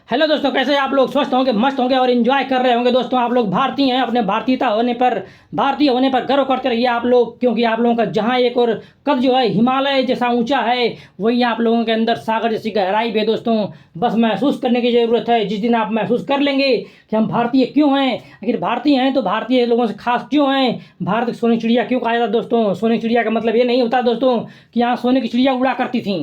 Hello दोस्तों, कैसे आप लोग? स्वस्थ होंगे, मस्त होंगे और एंजॉय कर रहे होंगे। दोस्तों, आप लोग भारतीय हैं, अपने भारतीय होने पर गर्व करते रहिए आप लोग, क्योंकि आप लोगों का जहाँ एक और कद जो है हिमालय जैसा ऊंचा है, वही आप लोगों के अंदर सागर जैसी गहराई भी है। दोस्तों, बस महसूस करने की ज़रूरत है। जिस दिन आप महसूस कर लेंगे कि हम भारतीय क्यों हैं, आखिर भारतीय हैं तो भारतीय लोगों से खास क्यों हैं, भारत की सोने की चिड़िया क्यों कहा जाता है। दोस्तों, सोने की चिड़िया का मतलब ये नहीं होता दोस्तों कि यहाँ सोने की चिड़िया उड़ा करती थी,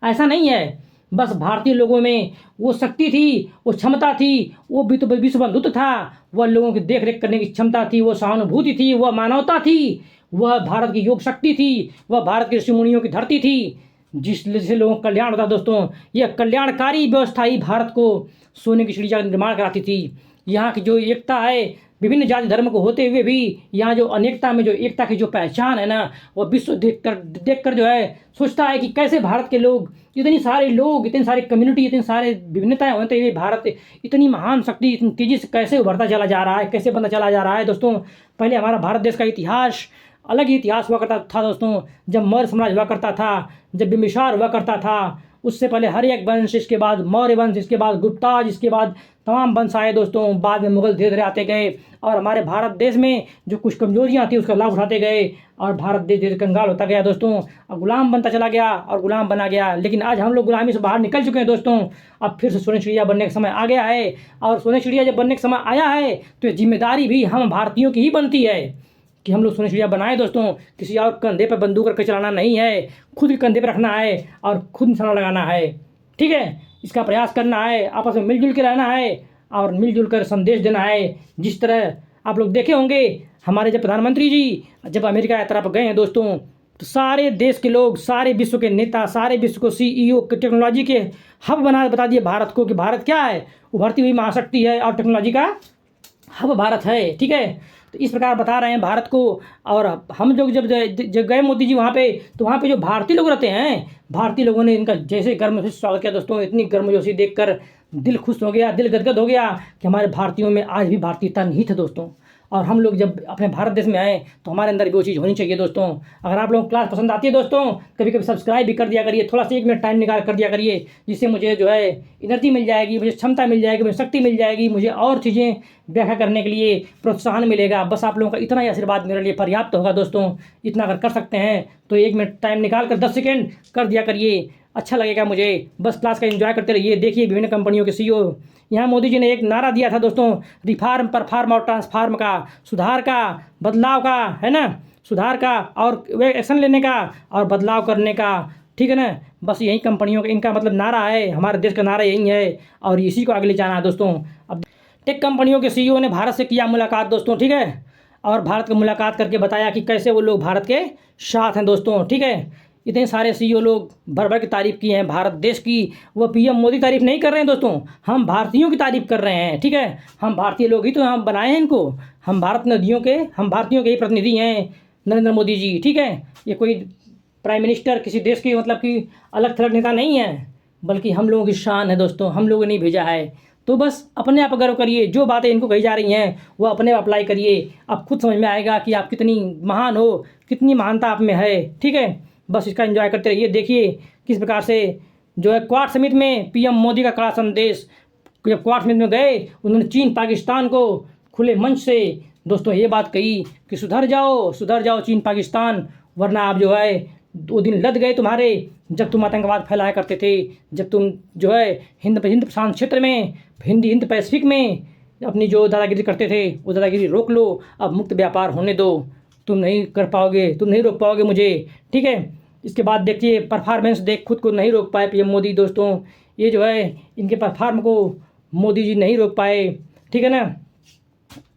ऐसा नहीं है। बस भारतीय लोगों में वो शक्ति थी, वो क्षमता थी, वो विश्व बंधुत्व था, वह लोगों की देख रेख करने की क्षमता थी, वो सहानुभूति थी, वह मानवता थी, वह भारत की योग शक्ति थी, वह भारत के ऋषि मुनियों की धरती थी, जिससे लोगों का कल्याण होता। दोस्तों, यह कल्याणकारी व्यवस्था ही भारत को सोने की चिड़िया का निर्माण कराती थी। यहाँ की जो एकता है, विभिन्न जाति धर्म को होते हुए भी यहाँ जो अनेकता में जो एकता की जो पहचान है ना, वो विश्व देख कर जो है सोचता है कि कैसे भारत के लोग, इतनी सारे लोग, इतनी सारी कम्युनिटी, इतनी सारे विभिन्नताएं होते हुए भारत इतनी महान शक्ति इतनी तेजी से कैसे उभरता चला जा रहा है, कैसे बनता चला जा रहा है। दोस्तों, पहले हमारा भारत देश का इतिहास अलग ही इतिहास हुआ करता था। दोस्तों, जब मौर्य साम्राज्य हुआ करता था, जब बिम्बिसार हुआ करता था, उससे पहले हर एक वंश, इसके बाद मौर्य वंश, इसके बाद गुप्ता, इसके बाद तमाम वंश आए। दोस्तों, बाद में मुगल धीरे धीरे आते गए और हमारे भारत देश में जो कुछ कमजोरियां थी उसका लाभ उठाते गए और भारत देश धीरे कंगाल होता गया। दोस्तों, अब गुलाम बनता चला गया और गुलाम बना गया। लेकिन आज हम लोग गुलामी से बाहर निकल चुके हैं। दोस्तों, अब फिर से सोने चिड़िया बनने का समय आ गया है और सोने चिड़िया जब बनने का समय आया है तो ये जिम्मेदारी भी हम भारतीयों की ही बनती है कि हम लोग सोने चिड़िया बनाए। दोस्तों, किसी और कंधे पर बंदूक रख के चलाना नहीं है, खुद के कंधे पर रखना है और खुद निशाना लगाना है। ठीक है, इसका प्रयास करना है, आपस में मिलजुल के रहना है और मिलजुल कर संदेश देना है। जिस तरह आप लोग देखे होंगे, हमारे जब प्रधानमंत्री जी जब अमेरिका यात्रा पर गए हैं दोस्तों, तो सारे देश के लोग, सारे विश्व के नेता, सारे विश्व को CEO के टेक्नोलॉजी के हब बता दिए भारत को कि भारत क्या है, उभरती हुई महाशक्ति है और टेक्नोलॉजी का हब भारत है। ठीक है, तो इस प्रकार बता रहे हैं भारत को। और हम लोग जब गए मोदी जी वहाँ पे, तो वहाँ पे जो भारतीय लोग रहते हैं, भारतीय लोगों ने इनका जैसे गर्म से स्वागत किया। दोस्तों, इतनी गर्मजोशी देखकर दिल खुश हो गया, दिल गदगद हो गया कि हमारे भारतीयों में आज भी भारतीयता नहीं थे। दोस्तों, और हम लोग जब अपने भारत देश में आए तो हमारे अंदर भी वो चीज़ होनी चाहिए। दोस्तों, अगर आप लोगों को क्लास पसंद आती है दोस्तों, कभी कभी सब्सक्राइब भी कर दिया करिए, थोड़ा सा 1 मिनट टाइम निकाल कर दिया करिए, जिससे मुझे जो है एनर्जी मिल जाएगी, मुझे क्षमता मिल जाएगी, मुझे शक्ति मिल जाएगी, मुझे और चीज़ें व्याख्या करने के लिए प्रोत्साहन मिलेगा। बस आप लोगों का इतना ही आशीर्वाद मेरे लिए पर्याप्त होगा। दोस्तों, इतना अगर कर सकते हैं तो 1 मिनट टाइम निकाल कर 10 सेकेंड कर दिया करिए, अच्छा लगेगा मुझे। बस क्लास का एंजॉय करते रहिए। देखिए, विभिन्न कंपनियों के CEO, यहाँ मोदी जी ने एक नारा दिया था दोस्तों, रिफॉर्म परफॉर्म और ट्रांसफार्म का, सुधार का, बदलाव का, है ना, सुधार का और वे एक्शन लेने का और बदलाव करने का। ठीक है ना, बस यही कंपनियों का इनका मतलब नारा है, हमारे देश का नारा यही है और इसी को आगे ले जाना है। दोस्तों, अब टेक कंपनियों के CEO ने भारत से किया मुलाकात दोस्तों। ठीक है, और भारत की मुलाकात करके बताया कि कैसे वो लोग भारत के साथ हैं। दोस्तों, ठीक है, इतने सारे CEO लोग भर भर की तारीफ़ की हैं भारत देश की। वो PM मोदी तारीफ़ नहीं कर रहे हैं दोस्तों, हम भारतीयों की तारीफ़ कर रहे हैं। ठीक है, हम भारतीय लोग ही तो हम बनाए हैं इनको, हम भारतीयों के ही प्रतिनिधि हैं नरेंद्र मोदी जी। ठीक है, ये कोई प्राइम मिनिस्टर किसी देश की मतलब कि अलग थलग नेता नहीं है, बल्कि हम लोगों की शान है। दोस्तों, हम लोगों ने भेजा है, तो बस अपने आप गर्व करिए। जो बातें इनको कही जा रही हैं वो अपने आप अप्लाई करिए, अब खुद समझ में आएगा कि आप कितनी महान हो, कितनी महानता आप में है। ठीक है, बस इसका एंजॉय करते रहिए। देखिए किस प्रकार से जो है क्वाड समिट में PM मोदी का कड़ा संदेश, जब क्वाड समिट में गए उन्होंने चीन पाकिस्तान को खुले मंच से दोस्तों ये बात कही कि सुधर जाओ चीन पाकिस्तान, वरना आप जो है 2 दिन लद गए तुम्हारे, जब तुम आतंकवाद फैलाया करते थे, जब तुम जो है हिंद प्रशांत क्षेत्र में, हिंद पैसिफिक में अपनी जो दादागिरी करते थे वो दादागिरी रोक लो, अब मुक्त व्यापार होने दो, तुम नहीं कर पाओगे, तुम नहीं रोक पाओगे मुझे। ठीक है, इसके बाद देखिए परफॉर्मेंस देख खुद को नहीं रोक पाए PM मोदी। दोस्तों, ये जो है इनके परफॉर्म को मोदी जी नहीं रोक पाए। ठीक है ना,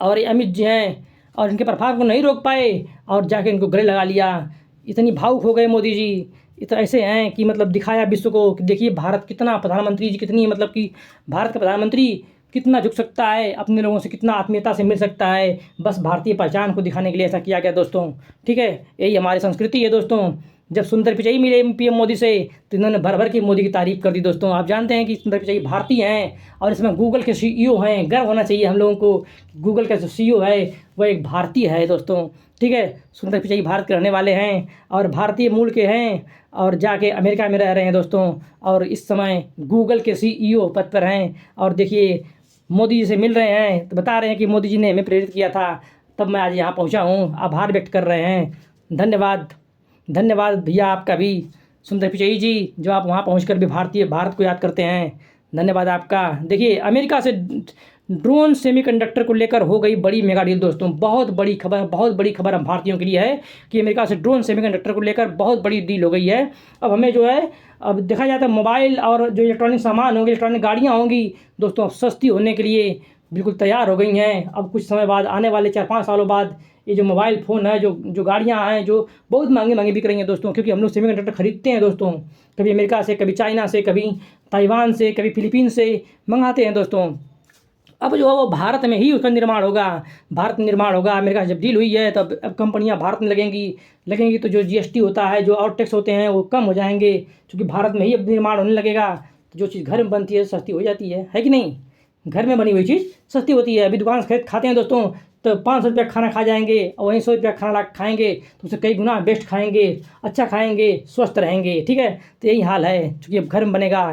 और अमित जी हैं और इनके परफॉर्म को नहीं रोक पाए और जाके इनको गले लगा लिया। इतनी भावुक हो गए मोदी जी, इतना ऐसे हैं कि मतलब दिखाया विश्व को कि देखिए भारत कितना, प्रधानमंत्री जी कितनी मतलब कि भारत का प्रधानमंत्री कितना झुक सकता है, अपने लोगों से कितना आत्मीयता से मिल सकता है, बस भारतीय पहचान को दिखाने के लिए ऐसा किया गया। दोस्तों, ठीक है, यही हमारी संस्कृति है। दोस्तों, जब सुंदर पिचाई मिले पीएम मोदी से तो इन्होंने भर भर के मोदी की तारीफ कर दी। दोस्तों आप जानते हैं कि सुंदर पिचाई भारतीय हैं और इसमें गूगल के सीईओ हैं। गर्व होना चाहिए हम लोगों को, गूगल का जो सीईओ है वह एक भारतीय है दोस्तों। ठीक है, सुंदर पिचाई भारत के रहने वाले हैं और भारतीय मूल के हैं और जाके अमेरिका में रह रहे हैं दोस्तों, और इस समय गूगल के सीईओ पद पर हैं। और देखिए मोदी जी से मिल रहे हैं तो बता रहे हैं कि मोदी जी ने हमें प्रेरित किया था, तब मैं आज यहाँ पहुँचा हूँ। आभार व्यक्त कर रहे हैं। धन्यवाद, धन्यवाद भैया आपका भी सुंदर पिचाई जी, जो आप वहाँ पहुँचकर भी भारत को याद करते हैं। धन्यवाद आपका। देखिए अमेरिका से ड्रोन सेमीकंडक्टर को लेकर हो गई बड़ी मेगा डील दोस्तों। बहुत बड़ी खबर हम भारतीयों के लिए है कि अमेरिका से ड्रोन सेमीकंडक्टर को लेकर बहुत बड़ी डील हो गई है। अब हमें जो है, अब देखा जाता है मोबाइल और जो इलेक्ट्रॉनिक सामान होंगे, इलेक्ट्रॉनिक गाड़ियाँ होंगी दोस्तों, अब सस्ती होने के लिए बिल्कुल तैयार हो गई हैं। अब कुछ समय बाद, आने वाले 4-5 सालों बाद, ये जो मोबाइल फ़ोन है, जो गाड़ियाँ हैं, जो बहुत महंगी बिक रही हैं दोस्तों, क्योंकि हम लोग सेमीकंडक्टर खरीदते हैं दोस्तों। कभी अमेरिका से, कभी चाइना से, कभी ताइवान से, कभी फिलीपीन से मंगाते हैं दोस्तों। अब जो है वो भारत में ही उसका निर्माण होगा, भारत में निर्माण होगा। अमेरिका से जब डील हुई है तब अब कंपनियां भारत में लगेंगी तो जो जीएसटी होता है, जो और टैक्स होते हैं वो कम हो जाएंगे, क्योंकि भारत में ही अब निर्माण होने लगेगा। तो जो चीज़ घर में बनती है सस्ती हो जाती है कि नहीं? घर में बनी हुई चीज़ सस्ती होती है। अभी दुकान से खाते हैं दोस्तों तो 500 रुपया खाना खा जाएंगे और वहीं 100 रुपया खाना खाएंगे तो उससे कई गुना बेस्ट खाएंगे, अच्छा खाएंगे, स्वस्थ रहेंगे। ठीक है, तो यही हाल है, क्योंकि अब घर में बनेगा।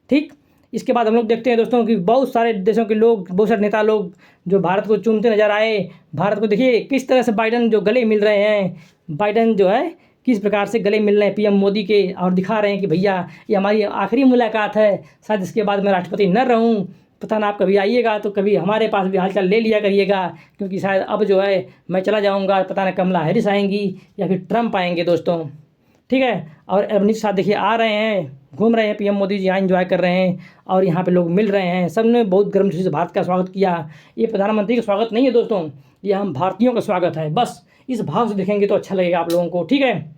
ठीक, इसके बाद हम लोग देखते हैं दोस्तों कि बहुत सारे देशों के लोग, बहुत सारे नेता लोग जो भारत को चूमते नजर आए। भारत को देखिए किस तरह से बाइडन जो गले मिल रहे हैं, बाइडन जो है किस प्रकार से गले मिल रहे हैं पीएम मोदी के, और दिखा रहे हैं कि भैया ये हमारी आखिरी मुलाकात है, शायद इसके बाद मैं राष्ट्रपति न रहूं। पता ना, आप कभी आइएगा तो कभी हमारे पास भी हालचाल ले लिया करिएगा, क्योंकि शायद अब जो है मैं चला जाऊँगा, पता ना कमला हैरिस आएंगी या फिर ट्रंप आएंगे दोस्तों। ठीक है, और अमित शाह देखिए आ रहे हैं, घूम रहे हैं, पीएम मोदी जी यहाँ एंजॉय कर रहे हैं और यहाँ पे लोग मिल रहे हैं। सब ने बहुत गर्म से भारत का स्वागत किया। ये प्रधानमंत्री का स्वागत नहीं है दोस्तों, ये हम भारतीयों का स्वागत है। बस इस भाव से देखेंगे तो अच्छा लगेगा आप लोगों को। ठीक है,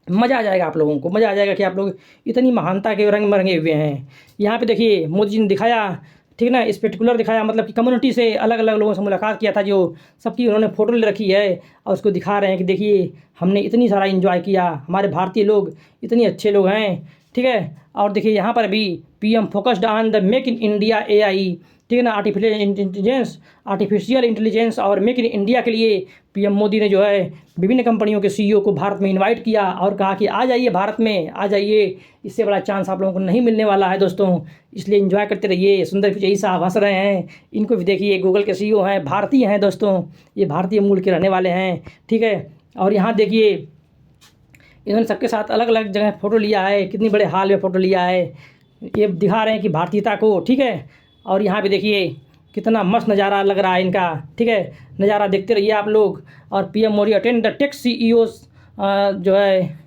मज़ा आ जाएगा, आप लोगों को मज़ा आ जाएगा कि आप लोग इतनी महानता के रंग में रंगे हुए हैं। यहाँ पे देखिए मोदी जी ने दिखाया, ठीक ना, इस पर्टिकुलर दिखाया, मतलब कि कम्युनिटी से अलग अलग लोगों से मुलाकात किया था, जो सबकी उन्होंने फ़ोटो ले रखी है और उसको दिखा रहे हैं कि देखिए हमने इतनी सारा एंजॉय किया, हमारे भारतीय लोग इतने अच्छे लोग हैं। ठीक है, और देखिए यहाँ पर भी PM focused on the make in India AI, ठीक है ना, आर्टिफिशियल इंटेलिजेंस और मेक इन इंडिया के लिए पीएम मोदी ने जो है विभिन्न कंपनियों के सीईओ को भारत में इनवाइट किया और कहा कि आ जाइए भारत में, आ जाइए, इससे बड़ा चांस आप लोगों को नहीं मिलने वाला है दोस्तों, इसलिए एंजॉय करते रहिए। सुंदर पिचाई साहब हंस रहे हैं, इनको भी देखिए, गूगल के सीईओ हैं, भारतीय हैं दोस्तों, ये भारतीय मूल के रहने वाले हैं। ठीक है, और यहाँ देखिए इन्होंने सबके साथ अलग अलग जगह फ़ोटो लिया है, कितनी बड़े हाल में फ़ोटो लिया है, ये दिखा रहे हैं कि भारतीयता को। ठीक है, और यहाँ पे देखिए कितना मस्त नज़ारा लग रहा है इनका। ठीक है, नज़ारा देखते रहिए आप लोग। और PM Modi attend the tech CEOs जो है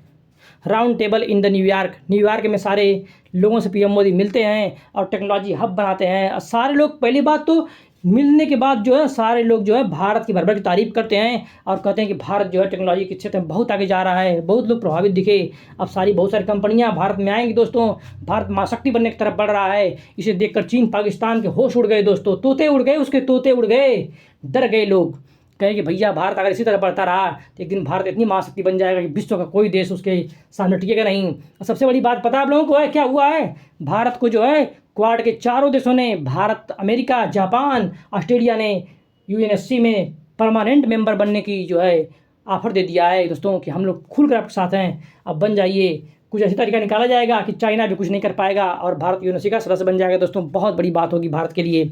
round table in the New York में सारे लोगों से पीएम मोदी मिलते हैं और टेक्नोलॉजी हब बनाते हैं। और सारे लोग, पहली बात तो मिलने के बाद जो है सारे लोग जो है भारत की भर की तारीफ़ करते हैं और कहते हैं कि भारत जो है टेक्नोलॉजी के क्षेत्र में बहुत आगे जा रहा है। बहुत लोग प्रभावित दिखे। अब बहुत सारी कंपनियां भारत में आएंगी दोस्तों, भारत महाशक्ति बनने की तरफ बढ़ रहा है। इसे देखकर चीन पाकिस्तान के होश उड़ गए दोस्तों, तोते उड़ गए, उसके तोते उड़ गए, डर गए लोग। कहें कि भैया भारत अगर इसी तरह बढ़ता रहा तो एक दिन भारत इतनी महाशक्ति बन जाएगा कि विश्व का कोई देश उसके सामने टिकेगा नहीं। और सबसे बड़ी बात पता आप लोगों को है क्या हुआ है? भारत को जो है क्वाड के चारों देशों ने, भारत, अमेरिका, जापान, ऑस्ट्रेलिया ने यूएनएससी में परमानेंट मेंबर बनने की जो है ऑफर दे दिया है दोस्तों कि हम लोग खुलकर आपके साथ हैं, अब बन जाइए। कुछ ऐसी तरीका निकाला जाएगा कि चाइना भी कुछ नहीं कर पाएगा और भारत यूएनएससी का सदस्य बन जाएगा दोस्तों। बहुत बड़ी बात होगी भारत के लिए,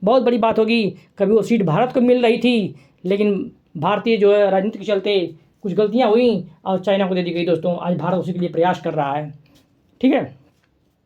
बहुत बड़ी बात होगी। कभी वो सीट भारत को मिल रही थी, लेकिन भारतीय जो है राजनीति के चलते कुछ गलतियाँ हुई और चाइना को दे दी गई दोस्तों। आज भारत उसी के लिए प्रयास कर रहा है। ठीक है,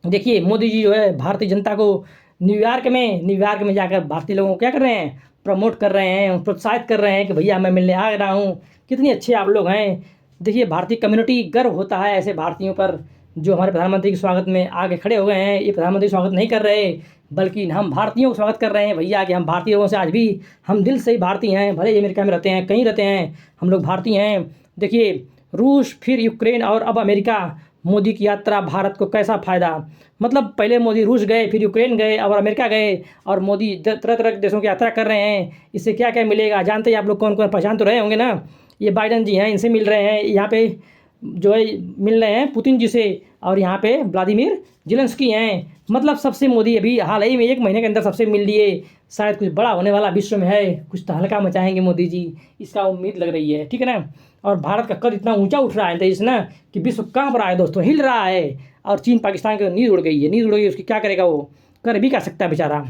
देखिए मोदी जी जो है भारतीय जनता को न्यूयॉर्क में जाकर भारतीय लोगों को क्या कर रहे हैं, प्रमोट कर रहे हैं, प्रोत्साहित कर रहे हैं कि भैया मैं मिलने आ रहा हूँ, कितनी अच्छे आप लोग हैं। देखिए भारतीय कम्युनिटी गर्व होता है ऐसे भारतीयों पर जो हमारे प्रधानमंत्री के स्वागत में आगे खड़े हो गए हैं। ये प्रधानमंत्री स्वागत नहीं कर रहे, बल्कि हम भारतीयों को स्वागत कर रहे हैं भैया, कि हम भारतीय लोगों से आज भी हम दिल से ही भारतीय हैं, भले ही अमेरिका में रहते हैं, कहीं रहते हैं, हम लोग भारतीय हैं। देखिए रूस, फिर यूक्रेन और अब अमेरिका, मोदी की यात्रा भारत को कैसा फ़ायदा, मतलब पहले मोदी रूस गए, फिर यूक्रेन गए और अमेरिका गए, और मोदी तरह तरह के देशों की यात्रा कर रहे हैं। इससे क्या क्या मिलेगा जानते हैं आप लोग? कौन कौन पहचान तो रहे होंगे ना, ये बाइडन जी हैं, इनसे मिल रहे हैं। यहाँ पे जो है मिल रहे हैं पुतिन जी से, और यहाँ पे व्लादिमीर ज़ेलेंस्की हैं। मतलब सबसे मोदी अभी हाल ही में 1 महीने के अंदर सबसे मिल लिए। शायद कुछ बड़ा होने वाला विश्व में है, कुछ तहलका मचाएंगे मोदी जी, इसका उम्मीद लग रही है, ठीक है ना। और भारत का कद इतना ऊंचा उठ रहा है तेज ना कि विश्व कांप रहा है दोस्तों, हिल रहा है। और चीन पाकिस्तान की नींद उड़ गई है, नींद उड़ गई, उसकी क्या करेगा वो, कर भी क्या सकता है बेचारा।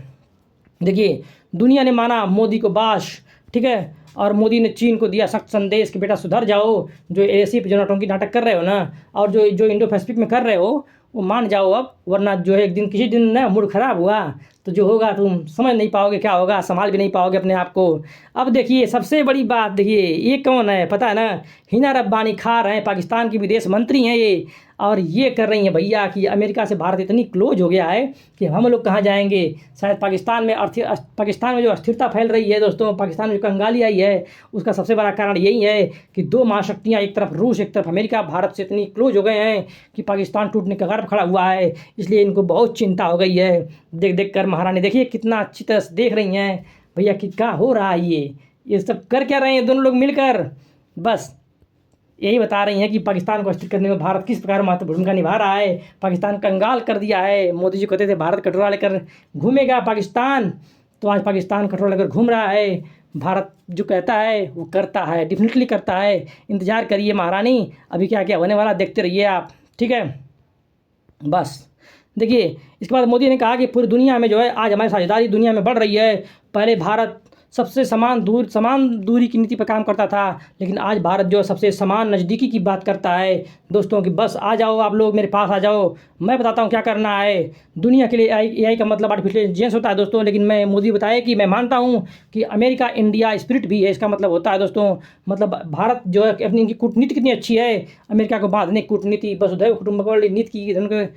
देखिए दुनिया ने माना मोदी को बाश, ठीक है। और मोदी ने चीन को दिया सख्त संदेश कि बेटा सुधर जाओ, जो ऐसी जो नौटंकी नाटक कर रहे हो ना, और जो जो इंडो पैसिफिक में कर रहे हो वो मान जाओ अब, वरना जो है एक दिन किसी दिन ना मूड खराब हुआ तो जो होगा तुम समझ नहीं पाओगे क्या होगा, संभाल भी नहीं पाओगे अपने आप को। अब देखिए सबसे बड़ी बात, देखिए ये कौन है पता है ना, हिना रब्बानी खार हैं, पाकिस्तान की विदेश मंत्री हैं ये। और ये कर रही हैं भैया कि अमेरिका से भारत इतनी क्लोज हो गया है कि हम लोग कहाँ जाएंगे। शायद पाकिस्तान में जो अस्थिरता फैल रही है दोस्तों, पाकिस्तान में जो कंगाली आई है, उसका सबसे बड़ा कारण यही है कि 2 महाशक्तियाँ, एक तरफ रूस एक तरफ अमेरिका, भारत से इतनी क्लोज हो गए हैं कि पाकिस्तान टूटने के कगार पर खड़ा हुआ है। इसलिए इनको बहुत चिंता हो गई है। देख देख कर महारानी देखिए कितना अच्छी तरह से देख रही हैं भैया कि क्या हो रहा है, ये सब कर क्या रहे हैं दोनों लोग मिलकर। बस यही बता रही हैं कि पाकिस्तान को अस्थिर करने में भारत किस प्रकार महत्वपूर्ण भूमिका निभा रहा है। पाकिस्तान कंगाल कर दिया है। मोदी जी कहते थे भारत कटोरा लेकर घूमेगा पाकिस्तान, तो आज पाकिस्तान कटोरा लेकर घूम रहा है। भारत जो कहता है वो करता है, डेफिनेटली करता है। इंतज़ार करिए महारानी, अभी क्या क्या होने वाला देखते रहिए आप, ठीक है। बस देखिए इसके बाद मोदी ने कहा कि पूरी दुनिया में जो है आज हमारी साझेदारी दुनिया में बढ़ रही है। पहले भारत सबसे समान दूरी की नीति पर काम करता था, लेकिन आज भारत जो सबसे समान नज़दीकी की बात करता है दोस्तों, कि बस आ जाओ आप लोग मेरे पास आ जाओ, मैं बताता हूँ क्या करना है। दुनिया के लिए AI का मतलब आर्टिफिशियल इंटेलिजेंस होता है दोस्तों, लेकिन मैं मोदी बताया कि मैं मानता हूँ कि अमेरिका इंडिया स्पिरिट भी है। इसका मतलब होता है दोस्तों, मतलब भारत जो है अपनी इनकी कूटनीति कितनी अच्छी है, अमेरिका को बांधने की कूटनीति, वसुधैव कुटुंबकम वाली नीति की, उनके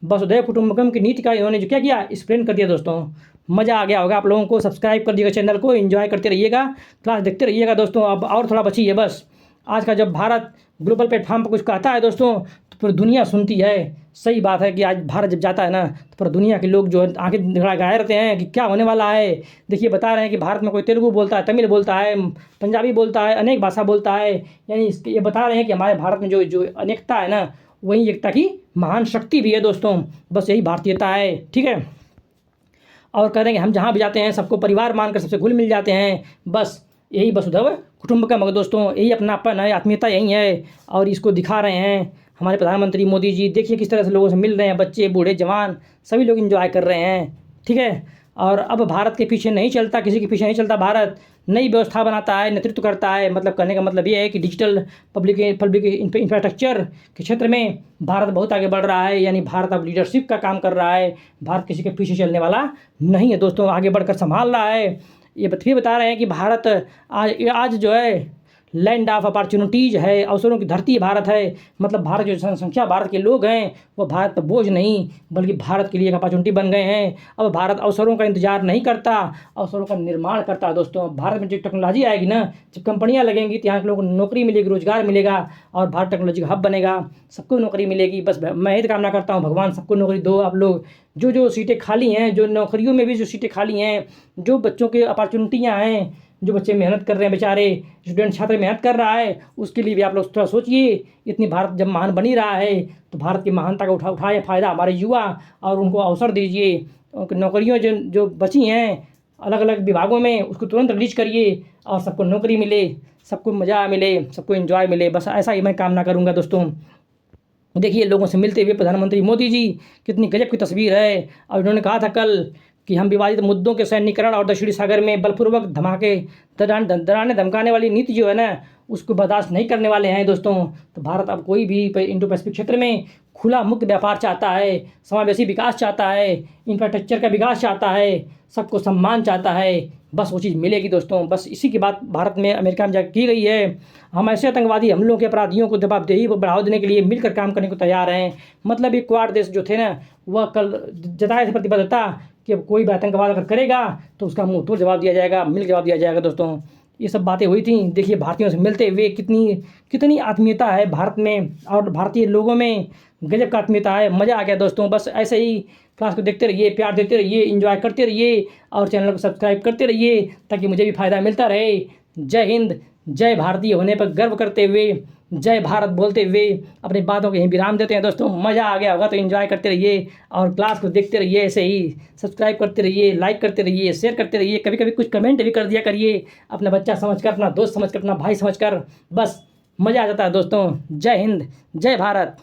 वसुधैव कुटुंबकम की नीति का इन्होंने जो क्या किया एक्सप्लेन कर दिया दोस्तों। मज़ा आ गया होगा आप लोगों को। सब्सक्राइब कर दिएगा चैनल को, एंजॉय करते रहिएगा, क्लास देखते रहिएगा दोस्तों। अब और थोड़ा बची है बस। आज का जब भारत ग्लोबल प्लेटफॉर्म पर कुछ कहता है दोस्तों तो पूरी दुनिया सुनती है। सही बात है कि आज भारत जब जाता है ना तो पूरी दुनिया के लोग जो है आंखें गड़ाए रहते हैं कि क्या होने वाला है। देखिए बता रहे हैं कि भारत में कोई तेलुगु बोलता है, तमिल बोलता है, पंजाबी बोलता है, अनेक भाषा बोलता है। यानी ये बता रहे हैं कि हमारे भारत में जो जो अनेकता है ना, वही एकता की महान शक्ति भी है दोस्तों। बस यही भारतीयता है, ठीक है। और कह रहे हैं कि हम जहाँ भी जाते हैं सबको परिवार मानकर सबसे घुल मिल जाते हैं। बस यही वसुधैव कुटुंबकम है दोस्तों, यही अपनापन है, आत्मीयता यही है। और इसको दिखा रहे हैं हमारे प्रधानमंत्री मोदी जी। देखिए किस तरह से लोगों से मिल रहे हैं, बच्चे बूढ़े जवान सभी लोग एंजॉय कर रहे हैं, ठीक है। और अब भारत के पीछे नहीं चलता, किसी के पीछे नहीं चलता। भारत नई व्यवस्था बनाता है, नेतृत्व करता है। मतलब कहने का मतलब ये है कि डिजिटल पब्लिक इंफ्रास्ट्रक्चर के क्षेत्र में भारत बहुत आगे बढ़ रहा है। यानी भारत अब लीडरशिप का काम कर रहा है। भारत किसी के पीछे चलने वाला नहीं है दोस्तों, आगे बढ़कर संभाल रहा है। ये फिर बता रहे हैं कि भारत आज जो है लैंड ऑफ अपॉर्चुनिटीज़ है, अवसरों की धरती भारत है। मतलब भारत जो जनसंख्या भारत के लोग हैं वो भारत पर बोझ नहीं बल्कि भारत के लिए एक अपॉर्चुनिटी बन गए हैं। अब भारत अवसरों का इंतजार नहीं करता, अवसरों का निर्माण करता है दोस्तों। भारत में जो टेक्नोलॉजी आएगी ना, जब कंपनियां लगेंगी तो यहाँ के लोगों को नौकरी मिलेगी, रोजगार मिलेगा और भारत टेक्नोलॉजी का हब बनेगा, सबको नौकरी मिलेगी। बस मैं ही कामना करता हूँ भगवान सबको नौकरी दो। आप लोग जो जो सीटें खाली हैं, जो नौकरियों में भी जो सीटें खाली हैं, जो बच्चों के अपॉर्चुनिटियाँ हैं, जो बच्चे मेहनत कर रहे हैं बेचारे, स्टूडेंट छात्र मेहनत कर रहा है, उसके लिए भी आप लोग थोड़ा सोचिए। इतनी भारत जब महान बनी रहा है तो भारत की महानता का उठाए फ़ायदा हमारे युवा, और उनको अवसर दीजिए। नौकरियों जो बची हैं अलग अलग विभागों में उसको तुरंत रिलीज करिए और सबको नौकरी मिले, सबको मज़ा मिले, सबको एंजॉय मिले। बस ऐसा ही मैं कामना करूँगा दोस्तों। देखिए लोगों से मिलते हुए प्रधानमंत्री मोदी जी कितनी गजब की तस्वीर है। और उन्होंने कहा था कल कि हम विवादित मुद्दों के सैन्यीकरण और दक्षिणी सागर में बलपूर्वक धमाके डराने धमकाने वाली नीति जो है ना उसको बर्दाश्त नहीं करने वाले हैं दोस्तों। तो भारत अब कोई भी इंडो पैसिफिक क्षेत्र में खुला मुक्त व्यापार चाहता है, समावेशी विकास चाहता है, इंफ्रास्ट्रक्चर का विकास चाहता है, सबको सम्मान चाहता है। बस वो चीज़ मिलेगी दोस्तों। बस इसी की बात भारत में अमेरिका में जाकर की गई है। हम ऐसे आतंकवादी हमलों के अपराधियों को जवाबदेही को बढ़ावा देने के लिए मिलकर काम करने को तैयार हैं। मतलब ये क्वाड देश जो थे ना वह कल जताए थे प्रतिबद्धता कि अब कोई भी आतंकवाद अगर करेगा तो उसका मुंह तोड़ जवाब दिया जाएगा, मिल जवाब दिया जाएगा दोस्तों। ये सब बातें हुई थी। देखिए भारतीयों से मिलते हुए कितनी आत्मीयता है भारत में, और भारतीय लोगों में गजब का आत्मीयता है। मज़ा आ गया दोस्तों। बस ऐसे ही क्लास को देखते रहिए, प्यार देते रहिए, एंजॉय करते रहिए और चैनल को सब्सक्राइब करते रहिए ताकि मुझे भी फ़ायदा मिलता रहे। जय हिंद, जय भारतीय होने पर गर्व करते हुए जय भारत बोलते हुए अपनी बातों को यहीं विराम देते हैं। दोस्तों मज़ा आ गया होगा तो एंजॉय करते रहिए और क्लास को देखते रहिए, ऐसे ही सब्सक्राइब करते रहिए, लाइक करते रहिए, शेयर करते रहिए, कभी कभी कुछ कमेंट भी कर दिया करिए, अपना बच्चा समझकर, अपना दोस्त समझकर, अपना भाई समझकर। बस मज़ा आ जाता है दोस्तों। जय हिंद, जय भारत।